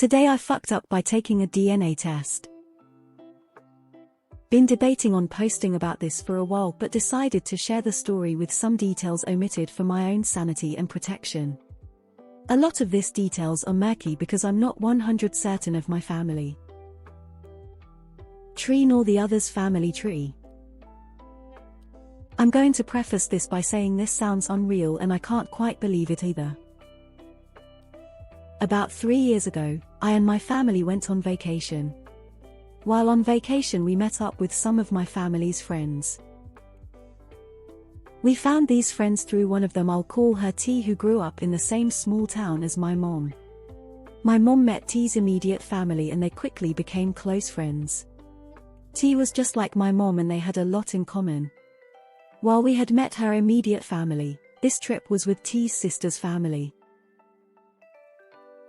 Today I fucked up by taking a DNA test. Been debating on posting about this for a while but decided to share the story with some details omitted for my own sanity and protection. A lot of these details are murky because I'm not 100% certain of my family tree nor the other's family tree. I'm going to preface this by saying this sounds unreal and I can't quite believe it either. About 3 years ago, I and my family went on vacation. While on vacation we met up with some of my family's friends. We found these friends through one of them, I'll call her T, who grew up in the same small town as my mom. My mom met T's immediate family and they quickly became close friends. T was just like my mom and they had a lot in common. While we had met her immediate family, this trip was with T's sister's family.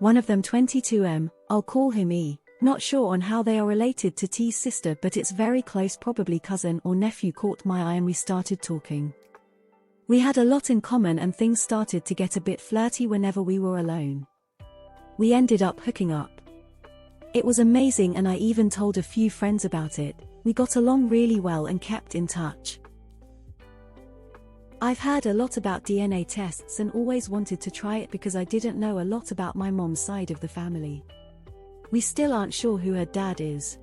One of them 22M, I'll call him E, not sure on how they are related to T's sister but it's very close, probably cousin or nephew, caught my eye and we started talking. We had a lot in common and things started to get a bit flirty whenever we were alone. We ended up hooking up. It was amazing and I even told a few friends about it. We got along really well and kept in touch. I've heard a lot about DNA tests and always wanted to try it because I didn't know a lot about my mom's side of the family. We still aren't sure who her dad is.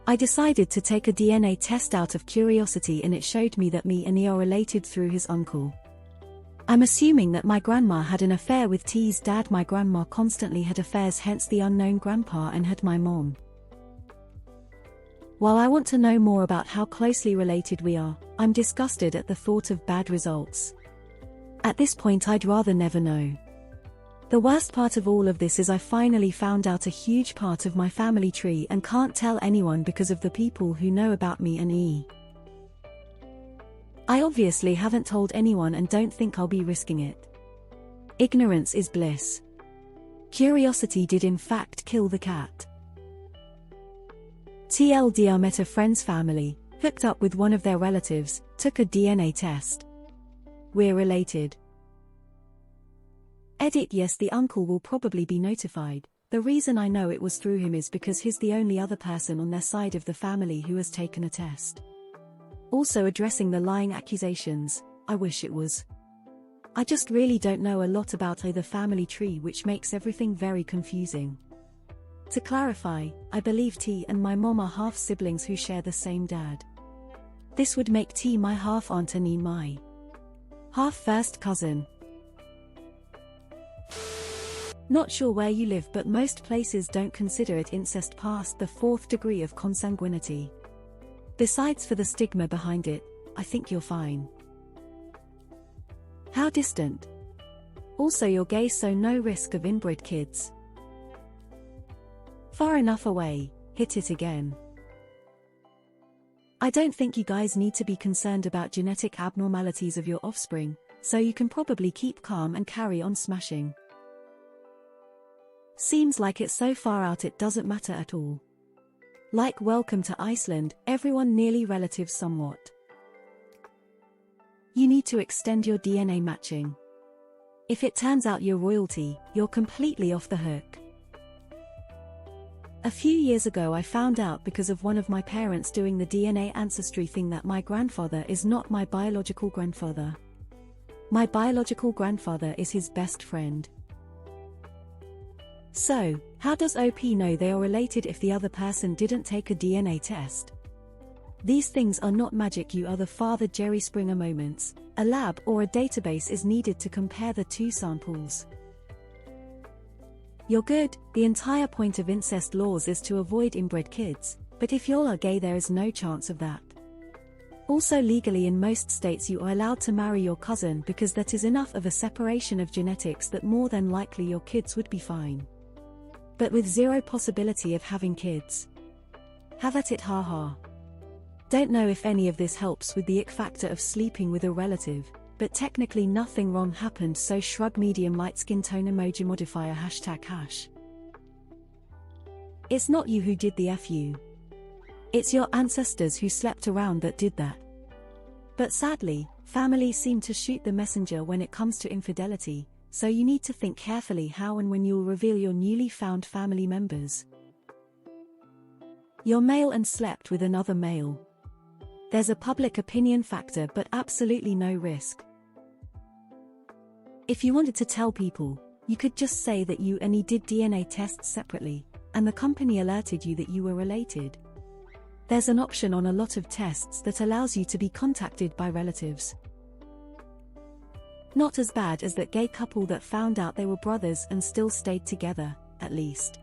I decided to take a DNA test out of curiosity and it showed me that me and he are related through his uncle. I'm assuming that my grandma had an affair with T's dad. My grandma constantly had affairs, hence the unknown grandpa, and had my mom. While I want to know more about how closely related we are, I'm disgusted at the thought of bad results. At this point I'd rather never know. The worst part of all of this is I finally found out a huge part of my family tree and can't tell anyone because of the people who know about me and E. I obviously haven't told anyone and don't think I'll be risking it. Ignorance is bliss. Curiosity did in fact kill the cat. TLDR, met a friend's family, hooked up with one of their relatives, took a DNA test. We're related. Edit. Yes, the uncle will probably be notified. The reason I know it was through him is because he's the only other person on their side of the family who has taken a test. Also addressing the lying accusations, I wish it was. I just really don't know a lot about either family tree, which makes everything very confusing. To clarify, I believe T and my mom are half-siblings who share the same dad. This would make T my half-aunt and E my half-first cousin. Not sure where you live, but most places don't consider it incest past the 4th degree of consanguinity. Besides for the stigma behind it, I think you're fine. How distant? Also you're gay, so no risk of inbred kids. Far enough away, hit it again. I don't think you guys need to be concerned about genetic abnormalities of your offspring, so you can probably keep calm and carry on smashing. Seems like it's so far out it doesn't matter at all. Like welcome to Iceland, everyone nearly relatives somewhat. You need to extend your DNA matching. If it turns out you're royalty, you're completely off the hook. A few years ago I found out because of one of my parents doing the DNA ancestry thing that my grandfather is not my biological grandfather. My biological grandfather is his best friend. So, how does OP know they are related if the other person didn't take a DNA test? These things are not magic. You are the Father Jerry Springer moments. A lab or a database is needed to compare the two samples. You're good. The entire point of incest laws is to avoid inbred kids, but if y'all are gay there is no chance of that. Also legally in most states you are allowed to marry your cousin because that is enough of a separation of genetics that more than likely your kids would be fine. But with zero possibility of having kids. Have at it, haha. Don't know if any of this helps with the ick factor of sleeping with a relative, but technically nothing wrong happened, so shrug. Medium light skin tone emoji modifier #hash. It's not you who did the FU. It's your ancestors who slept around that did that. But sadly, families seem to shoot the messenger when it comes to infidelity, so you need to think carefully how and when you'll reveal your newly found family members. You're male and slept with another male. There's a public opinion factor but absolutely no risk. If you wanted to tell people, you could just say that you and he did DNA tests separately, and the company alerted you that you were related. There's an option on a lot of tests that allows you to be contacted by relatives. Not as bad as that gay couple that found out they were brothers and still stayed together, at least.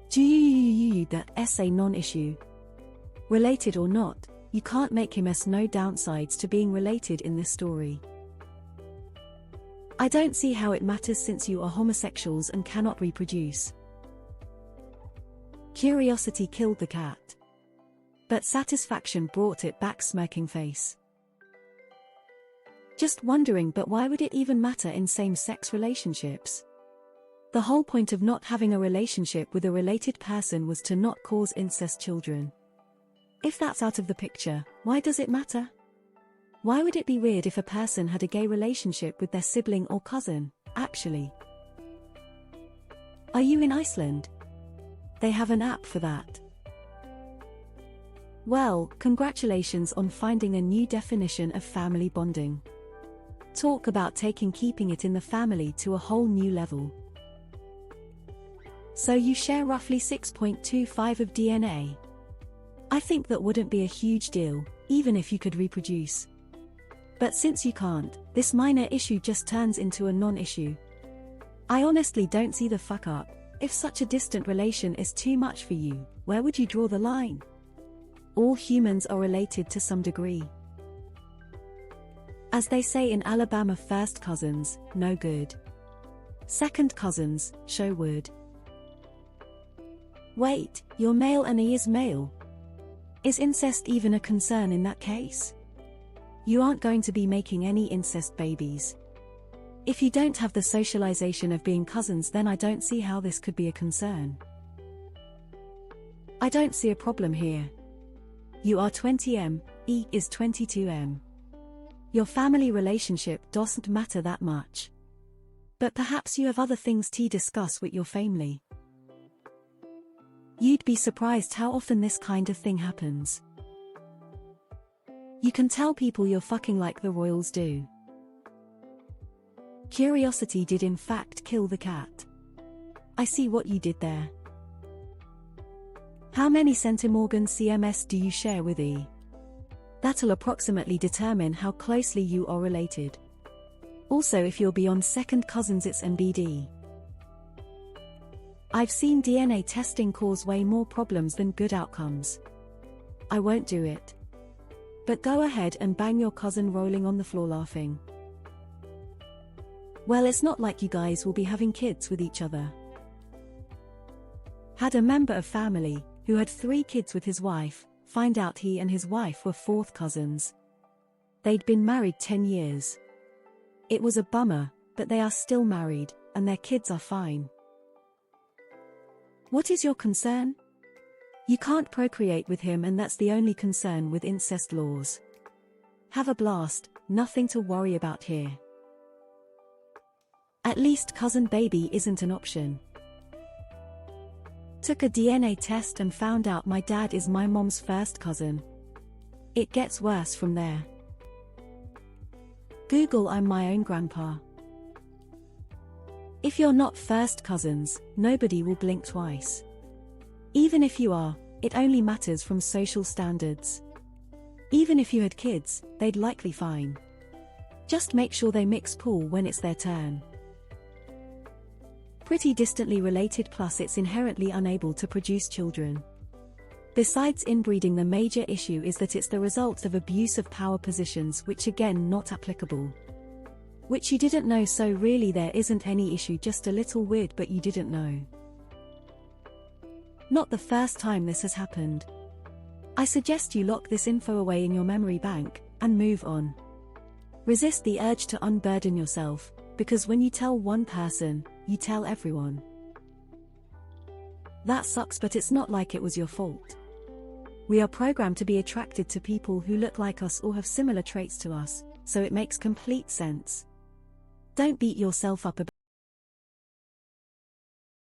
That essay non-issue. Related or not, you can't make him as no downsides to being related in this story. I don't see how it matters since you are homosexuals and cannot reproduce. Curiosity killed the cat. But satisfaction brought it back, smirking face. Just wondering, but why would it even matter in same-sex relationships? The whole point of not having a relationship with a related person was to not cause incest children. If that's out of the picture, why does it matter? Why would it be weird if a person had a gay relationship with their sibling or cousin, actually? Are you in Iceland? They have an app for that. Well, congratulations on finding a new definition of family bonding. Talk about keeping it in the family to a whole new level. So you share roughly 6.25 of DNA. I think that wouldn't be a huge deal, even if you could reproduce. But since you can't, this minor issue just turns into a non-issue. I honestly don't see the fuck up. If such a distant relation is too much for you, where would you draw the line? All humans are related to some degree. As they say in Alabama, first cousins, no good. Second cousins, show wood. Wait, you're male and he is male. Is incest even a concern in that case? You aren't going to be making any incest babies. If you don't have the socialization of being cousins, then I don't see how this could be a concern. I don't see a problem here. You are 20M, he is 22M. Your family relationship doesn't matter that much. But perhaps you have other things to discuss with your family. You'd be surprised how often this kind of thing happens. You can tell people you're fucking like the royals do. Curiosity did in fact kill the cat. I see what you did there. How many centimorgan CMS do you share with E? That'll approximately determine how closely you are related. Also, if you're beyond second cousins, it's NBD. I've seen DNA testing cause way more problems than good outcomes. I won't do it. But go ahead and bang your cousin rolling on the floor laughing. Well, it's not like you guys will be having kids with each other. Had a member of family, who had 3 kids with his wife, find out he and his wife were 4th cousins. They'd been married 10 years. It was a bummer, but they are still married, and their kids are fine. What is your concern? You can't procreate with him, and that's the only concern with incest laws. Have a blast, nothing to worry about here. At least cousin baby isn't an option. Took a DNA test and found out my dad is my mom's first cousin. It gets worse from there. Google I'm my own grandpa. If you're not first cousins, nobody will blink twice. Even if you are, it only matters from social standards. Even if you had kids, they'd likely fine. Just make sure they mix pool when it's their turn. Pretty distantly related, plus it's inherently unable to produce children. Besides inbreeding, the major issue is that it's the result of abuse of power positions, which again not applicable. Which you didn't know, so really there isn't any issue, just a little weird, but you didn't know. Not the first time this has happened. I suggest you lock this info away in your memory bank, and move on. Resist the urge to unburden yourself, because when you tell one person, you tell everyone. That sucks, but it's not like it was your fault. We are programmed to be attracted to people who look like us or have similar traits to us, so it makes complete sense. Don't beat yourself up about